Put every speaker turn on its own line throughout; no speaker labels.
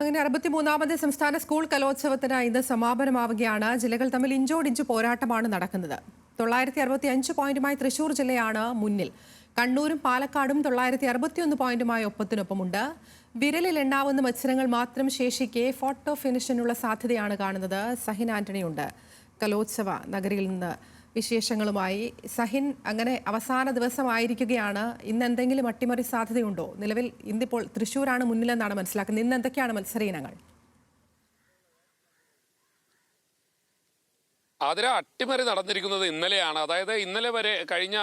അങ്ങനെ 63ാമത് സംസ്ഥാന സ്കൂൾ കലോത്സവത്തിന് ഇന്ന് സമാപനമാവുകയാണ്. ജില്ലകൾ തമ്മിൽ ഇഞ്ചോടിഞ്ച് പോരാട്ടമാണ് നടക്കുന്നത്. 965 പോയിന്റുമായി തൃശൂർ ജില്ലയാണ് മുന്നിൽ. കണ്ണൂരും പാലക്കാടും 961 പോയിന്റുമായി ഒപ്പത്തിനൊപ്പമുണ്ട്. വിരലിൽ എണ്ണാവുന്ന മത്സരങ്ങൾ മാത്രം ശേഷിക്കെ ഫോട്ടോ ഫിനിഷിനുള്ള സാധ്യതയാണ് കാണുന്നത്. സഹിൻ ആന്റണിയുണ്ട് കലോത്സവ നഗരിയിൽ നിന്ന് വിശേഷങ്ങളുമായി. സഹിൻ, അങ്ങനെ അവസാന ദിവസമായിരിക്കുകയാണ്. ഇന്ന് എന്തെങ്കിലും അട്ടിമറി സാധ്യതയുണ്ടോ? നിലവിൽ ഇന്നിപ്പോൾ തൃശ്ശൂരാണ് മുന്നിലെന്നാണ് മനസ്സിലാക്കുന്നത്. ഇന്ന് എന്തൊക്കെയാണ് മത്സര ഇനങ്ങൾ?
അതിൽ അട്ടിമറി നടന്നിരിക്കുന്നത് ഇന്നലെയാണ്. അതായത് ഇന്നലെ വരെ കഴിഞ്ഞ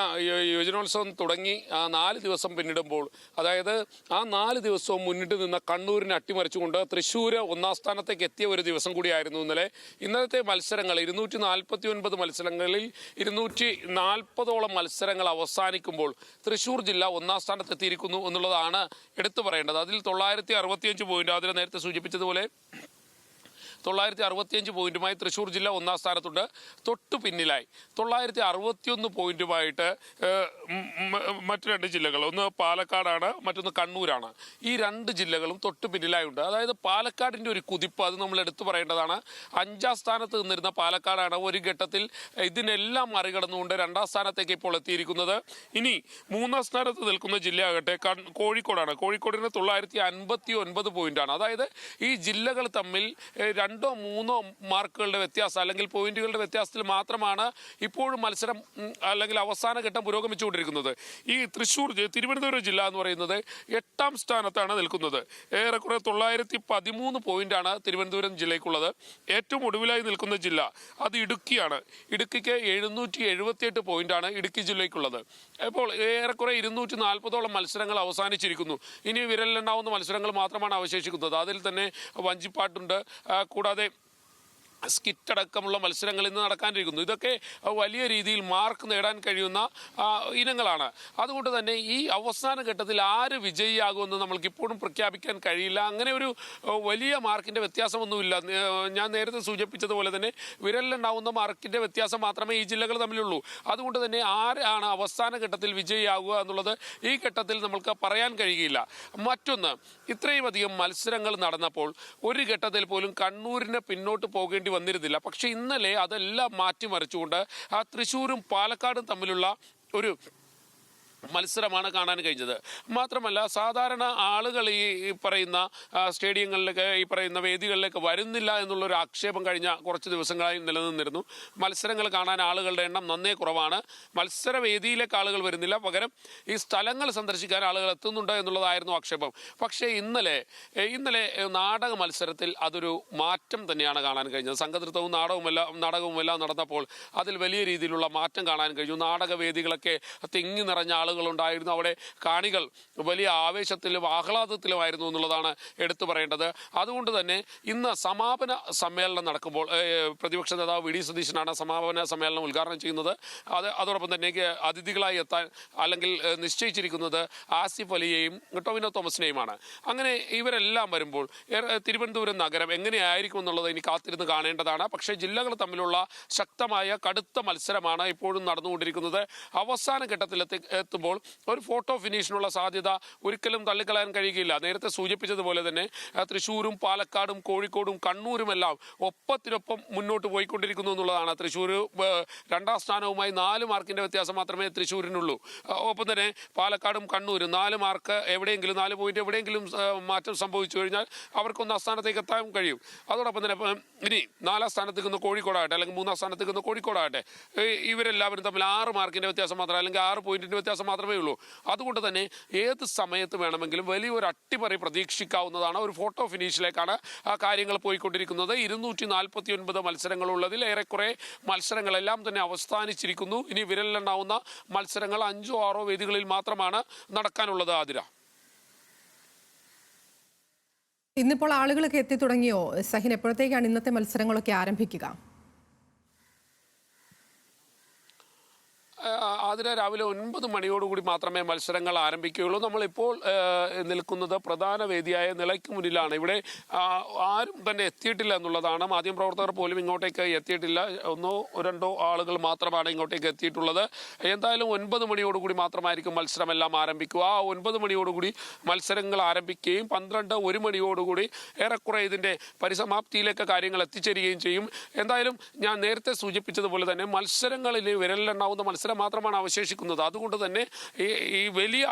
യുവജനോത്സവം തുടങ്ങി 4 ദിവസം പിന്നിടുമ്പോൾ, അതായത് ആ 4 ദിവസവും മുന്നിട്ട് നിന്ന കണ്ണൂരിനെ അട്ടിമറിച്ചുകൊണ്ട് തൃശ്ശൂർ ഒന്നാം സ്ഥാനത്തേക്ക് എത്തിയ ഒരു ദിവസം കൂടിയായിരുന്നു ഇന്നലെ. ഇന്നലത്തെ മത്സരങ്ങൾ 249 മത്സരങ്ങളിൽ 240ഓളം മത്സരങ്ങൾ അവസാനിക്കുമ്പോൾ തൃശ്ശൂർ ജില്ല ഒന്നാം സ്ഥാനത്തെത്തിയിരിക്കുന്നു എന്നുള്ളതാണ് എടുത്തു പറയേണ്ടത്. അതിൽ 965 പോയിന്റ്, അതിൽ നേരത്തെ സൂചിപ്പിച്ചതുപോലെ 965 പോയിന്റുമായി തൃശ്ശൂർ ജില്ല ഒന്നാം സ്ഥാനത്തുണ്ട്. തൊട്ടു പിന്നിലായി 961 പോയിന്റുമായിട്ട് മറ്റു 2 ജില്ലകൾ, ഒന്ന് പാലക്കാടാണ്, മറ്റൊന്ന് കണ്ണൂരാണ്. ഈ 2 ജില്ലകളും തൊട്ടു പിന്നിലായുണ്ട്. അതായത് പാലക്കാടിൻ്റെ ഒരു കുതിപ്പ് അത് നമ്മൾ എടുത്തു പറയേണ്ടതാണ്. 5ാം സ്ഥാനത്ത് നിന്നിരുന്ന പാലക്കാടാണ് ഒരു ഘട്ടത്തിൽ ഇതിനെല്ലാം മറികടന്നുകൊണ്ട് 2ാം സ്ഥാനത്തേക്ക് ഇപ്പോൾ എത്തിയിരിക്കുന്നത്. ഇനി 3ാം സ്ഥാനത്ത് നിൽക്കുന്ന ജില്ലയാകട്ടെ കോഴിക്കോടാണ്. കോഴിക്കോടിന് 959 പോയിന്റാണ്. അതായത് ഈ ജില്ലകൾ തമ്മിൽ 2 or 3 മാർക്കുകളുടെ വ്യത്യാസം അല്ലെങ്കിൽ പോയിന്റുകളുടെ വ്യത്യാസത്തിൽ മാത്രമാണ് ഇപ്പോഴും മത്സരം അല്ലെങ്കിൽ അവസാന ഘട്ടം പുരോഗമിച്ചുകൊണ്ടിരിക്കുന്നത്. ഈ തിരുവനന്തപുരം ജില്ല എന്ന് പറയുന്നത് 8ാം സ്ഥാനത്താണ് നിൽക്കുന്നത്. ഏറെക്കുറെ 913 പോയിന്റാണ് തിരുവനന്തപുരം ജില്ലയ്ക്കുള്ളത്. ഏറ്റവും ഒടുവിലായി നിൽക്കുന്ന ജില്ല അത് ഇടുക്കിയാണ്. ഇടുക്കിക്ക് 778 പോയിന്റാണ് ഇടുക്കി ജില്ലയ്ക്കുള്ളത്. ഇപ്പോൾ ഏറെക്കുറെ 240ഓളം മത്സരങ്ങൾ അവസാനിച്ചിരിക്കുന്നു. ഇനി വിരലിലെണ്ണാവുന്ന മത്സരങ്ങൾ മാത്രമാണ് അവശേഷിക്കുന്നത്. അതിൽ തന്നെ വഞ്ചിപ്പാട്ടുണ്ട്, കൂടാതെ സ്കിറ്റ് അടക്കമുള്ള മത്സരങ്ങൾ ഇന്ന് നടക്കാനിരിക്കുന്നു. ഇതൊക്കെ വലിയ രീതിയിൽ മാർക്ക് നേടാൻ കഴിയുന്ന ഇനങ്ങളാണ്. അതുകൊണ്ട് തന്നെ ഈ അവസാന ഘട്ടത്തിൽ ആര് വിജയിയാകുമെന്ന് നമ്മൾക്ക് ഇപ്പോഴും പ്രഖ്യാപിക്കാൻ കഴിയില്ല. അങ്ങനെ ഒരു വലിയ മാർക്കിൻ്റെ വ്യത്യാസമൊന്നുമില്ല. ഞാൻ നേരത്തെ സൂചിപ്പിച്ചതുപോലെ തന്നെ വിരലിലുണ്ടാവുന്ന മാർക്കിൻ്റെ വ്യത്യാസം മാത്രമേ ഈ ജില്ലകൾ തമ്മിലുള്ളൂ. അതുകൊണ്ട് തന്നെ ആരാണ് അവസാന ഘട്ടത്തിൽ വിജയിയാകുക എന്നുള്ളത് ഈ ഘട്ടത്തിൽ നമ്മൾക്ക് പറയാൻ കഴിയില്ല. മറ്റൊന്ന്, ഇത്രയും അധികം മത്സരങ്ങൾ നടന്നപ്പോൾ ഒരു ഘട്ടത്തിൽ പോലും കണ്ണൂരിന് പിന്നോട്ട് പോകേണ്ടി വന്നിരുന്നില്ല. പക്ഷെ ഇന്നലെ അതെല്ലാം മാറ്റിമറിച്ചുകൊണ്ട് തൃശ്ശൂരും പാലക്കാടും തമ്മിലുള്ള ഒരു മത്സരമാണ് കാണാൻ കഴിഞ്ഞത്. മാത്രമല്ല, സാധാരണ ആളുകൾ ഈ പറയുന്ന സ്റ്റേഡിയങ്ങളിലേക്ക്, ഈ പറയുന്ന വേദികളിലേക്ക് വരുന്നില്ല എന്നുള്ളൊരു ആക്ഷേപം കഴിഞ്ഞ കുറച്ച് ദിവസങ്ങളായി നിലനിന്നിരുന്നു. മത്സരങ്ങൾ കാണാൻ ആളുകളുടെ എണ്ണം നന്നേ കുറവാണ്. മത്സരവേദിയിലേക്ക് ആളുകൾ വരുന്നില്ല, പകരം ഈ സ്ഥലങ്ങൾ സന്ദർശിക്കാൻ ആളുകൾ എത്തുന്നുണ്ട് എന്നുള്ളതായിരുന്നു ആക്ഷേപം. പക്ഷേ ഇന്നലെ നാടക മത്സരത്തിൽ അതൊരു മാറ്റം തന്നെയാണ് കാണാൻ കഴിഞ്ഞത്. സംഘനൃത്തവും നാടകവുമെല്ലാം നടന്നപ്പോൾ അതിൽ വലിയ രീതിയിലുള്ള മാറ്റം കാണാൻ കഴിഞ്ഞു. നാടകവേദികളൊക്കെ തിങ്ങി നിറഞ്ഞ ആളുകളുണ്ടായിരുന്നു. അവിടെ കാണികൾ വലിയ ആവേശത്തിലും ആഹ്ലാദത്തിലുമായിരുന്നു എന്നുള്ളതാണ് എടുത്തു പറയേണ്ടത്. അതുകൊണ്ട് തന്നെ ഇന്ന് സമാപന സമ്മേളനം നടക്കുമ്പോൾ പ്രതിപക്ഷ നേതാവ് വി ഡി സതീശനാണ് സമാപന സമ്മേളനം ഉദ്ഘാടനം ചെയ്യുന്നത്. അതോടൊപ്പം തന്നെ അതിഥികളായി എത്താൻ അല്ലെങ്കിൽ നിശ്ചയിച്ചിരിക്കുന്നത് ആസിഫ് അലിയെയും ടൊവിനോ തോമസിനെയുമാണ്. അങ്ങനെ ഇവരെല്ലാം വരുമ്പോൾ തിരുവനന്തപുരം നഗരം എങ്ങനെയായിരിക്കും എന്നുള്ളത് ഇനി കാത്തിരുന്ന് കാണേണ്ടതാണ്. പക്ഷേ ജില്ലകൾ തമ്മിലുള്ള ശക്തമായ കടുത്ത മത്സരമാണ് ഇപ്പോഴും നടന്നുകൊണ്ടിരിക്കുന്നത്. അവസാന ഘട്ടത്തിൽ എത്തുമ്പോൾ ഒരു ഫോട്ടോ ഫിനിഷിനുള്ള സാധ്യത ഒരിക്കലും തള്ളിക്കളയാൻ കഴിയുകയില്ല. നേരത്തെ സൂചിപ്പിച്ചതുപോലെ തന്നെ തൃശ്ശൂരും പാലക്കാടും കോഴിക്കോടും കണ്ണൂരുമെല്ലാം ഒപ്പത്തിനൊപ്പം മുന്നോട്ട് പോയിക്കൊണ്ടിരിക്കുന്നു എന്നുള്ളതാണ്. തൃശ്ശൂർ 2ാം സ്ഥാനവുമായി 4 മാർക്കിൻ്റെ വ്യത്യാസം മാത്രമേ തൃശ്ശൂരിനുള്ളൂ. ഒപ്പം തന്നെ പാലക്കാടും കണ്ണൂരും 4 മാർക്ക് എവിടെയെങ്കിലും, 4 പോയിന്റ് എവിടെയെങ്കിലും മാറ്റം സംഭവിച്ചു കഴിഞ്ഞാൽ അവർക്ക് 1ാം സ്ഥാനത്തേക്ക് എത്താൻ കഴിയും. അതോടൊപ്പം തന്നെ ഇനി 4ാം സ്ഥാനത്തേക്ക് നിന്ന് കോഴിക്കോടാകട്ടെ അല്ലെങ്കിൽ 3ാം സ്ഥാനത്തേക്ക് നിന്ന് കോഴിക്കോടാകട്ടെ, ഇവരെല്ലാവരും തമ്മിൽ 6 മാർക്കിൻ്റെ വ്യത്യാസം മാത്രം അല്ലെങ്കിൽ 6 പോയിന്റിൻ്റെ വ്യത്യാസം മാത്രമേ ഉള്ളൂ. അതുകൊണ്ട് തന്നെ ഏത് സമയത്ത് വേണമെങ്കിലും വലിയൊരു അട്ടിമറി പ്രതീക്ഷിക്കാവുന്നതാണ്. ഒരു ഫോട്ടോ ഫിനിഷിലേക്കാണ് ആ കാര്യങ്ങൾ പോയിക്കൊണ്ടിരിക്കുന്നത്. 249 മത്സരങ്ങളുള്ളതിൽ ഏറെക്കുറെ മത്സരങ്ങളെല്ലാം തന്നെ അവസാനിച്ചിരിക്കുന്നു. ഇനി വിരലിലെണ്ണാവുന്ന മത്സരങ്ങൾ 5 or 6 വേദികളിൽ മാത്രമാണ് നടക്കാനുള്ളത്. ആതിര,
ഇന്നിപ്പോൾ ആളുകളൊക്കെ എത്തി തുടങ്ങിയോ? സഹിൻ, എപ്പോഴത്തേക്കാണ് ഇന്നത്തെ മത്സരങ്ങളൊക്കെ ആരംഭിക്കുക?
ആതിര രാവിലെ 9 മണിയോടുകൂടി മാത്രമേ മത്സരങ്ങൾ ആരംഭിക്കുകയുള്ളൂ. നമ്മളിപ്പോൾ നിൽക്കുന്നത് പ്രധാന വേദിയായ നിലയ്ക്ക് മുന്നിലാണ്. ഇവിടെ ആരും തന്നെ എത്തിയിട്ടില്ല എന്നുള്ളതാണ്. മാധ്യമപ്രവർത്തകർ പോലും ഇങ്ങോട്ടേക്ക് എത്തിയിട്ടില്ല. 1-2 ആളുകൾ മാത്രമാണ് ഇങ്ങോട്ടേക്ക് എത്തിയിട്ടുള്ളത്. എന്തായാലും 9 മണിയോടുകൂടി മാത്രമായിരിക്കും മത്സരമെല്ലാം ആരംഭിക്കുക. ആ 9 മണിയോടുകൂടി മത്സരങ്ങൾ ആരംഭിക്കുകയും 1 മണിയോടുകൂടി ഏറെക്കുറെ ഇതിൻ്റെ പരിസമാപ്തിയിലേക്ക് കാര്യങ്ങൾ എത്തിച്ചേരുകയും ചെയ്യും. എന്തായാലും ഞാൻ നേരത്തെ സൂചിപ്പിച്ചതുപോലെ തന്നെ മത്സരങ്ങളിൽ വിരലിലെണ്ണാവുന്ന മത്സരം മാത്രമാണ് അവശേഷിക്കുന്നത്. അതുകൊണ്ട് തന്നെ ഈ വലിയ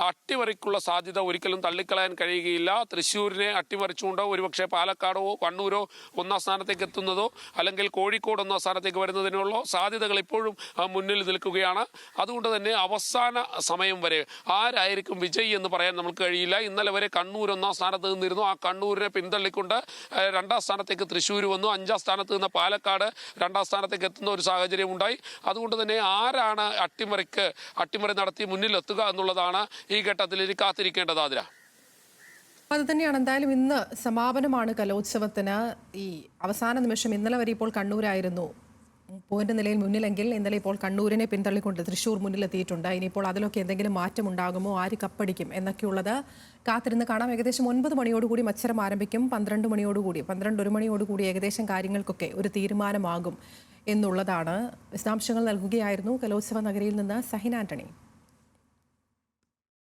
അട്ടിമറിക്കുള്ള സാധ്യത ഒരിക്കലും തള്ളിക്കളയാൻ കഴിയുകയില്ല. തൃശ്ശൂരിനെ അട്ടിമറിച്ചുകൊണ്ട് ഒരുപക്ഷെ പാലക്കാടോ കണ്ണൂരോ 1-ാം സ്ഥാനത്തേക്ക് എത്തുന്നതോ അല്ലെങ്കിൽ കോഴിക്കോട് 1-ാം സ്ഥാനത്തേക്ക് വരുന്നതിനുള്ള സാധ്യതകൾ ഇപ്പോഴും മുന്നിൽ നിൽക്കുകയാണ്. അതുകൊണ്ട് തന്നെ അവസാന സമയം വരെ ആരായിരിക്കും വിജയി എന്ന് പറയാൻ നമുക്ക് കഴിയില്ല. ഇന്നലെ വരെ കണ്ണൂർ 1-ാം സ്ഥാനത്ത് നിന്നിരുന്നു. ആ കണ്ണൂരിനെ പിന്തള്ളിക്കൊണ്ട് 2-ാം സ്ഥാനത്തേക്ക് തൃശ്ശൂർ വന്നു. 5-ാം സ്ഥാനത്ത് നിന്ന് പാലക്കാട് 2-ാം സ്ഥാനത്തേക്ക് എത്തുന്ന ഒരു സാഹചര്യം ഉണ്ടായി. അതുകൊണ്ട് തന്നെ ആരാണ് അട്ടിമറി നടത്തി മുന്നിലെത്തുക എന്നുള്ളതാണ് ഈ ഘട്ടത്തിൽ ഇനി കാത്തിരിക്കേണ്ടത്. ആതിര,
അത് തന്നെയാണ്. എന്തായാലും ഇന്ന് സമാപനമാണ് കലോത്സവത്തിന്. ഈ അവസാന നിമിഷം ഇന്നലെ വരെ ഇപ്പോൾ കണ്ണൂരായിരുന്നു പോയിന്റ് നിലയിൽ മുന്നിലെങ്കിൽ ഇന്നലെ ഇപ്പോൾ കണ്ണൂരിനെ പിന്തള്ളിക്കൊണ്ട് തൃശ്ശൂർ മുന്നിലെത്തിയിട്ടുണ്ട്. ഇനിയിപ്പോൾ അതിലൊക്കെ എന്തെങ്കിലും മാറ്റമുണ്ടാകുമോ, ആര് കപ്പടിക്കും എന്നൊക്കെയുള്ളത് കാത്തിരുന്ന് കാണാം. ഏകദേശം 9 മണിയോടുകൂടി മത്സരം ആരംഭിക്കും. 1 മണിയോടുകൂടി ഏകദേശം കാര്യങ്ങൾക്കൊക്കെ ഒരു തീരുമാനമാകും എന്നുള്ളതാണ്. വിശദാംശങ്ങൾ നൽകുകയായിരുന്നു കലോത്സവ നഗരിയിൽ നിന്ന് സഹിൻ ആന്റണി.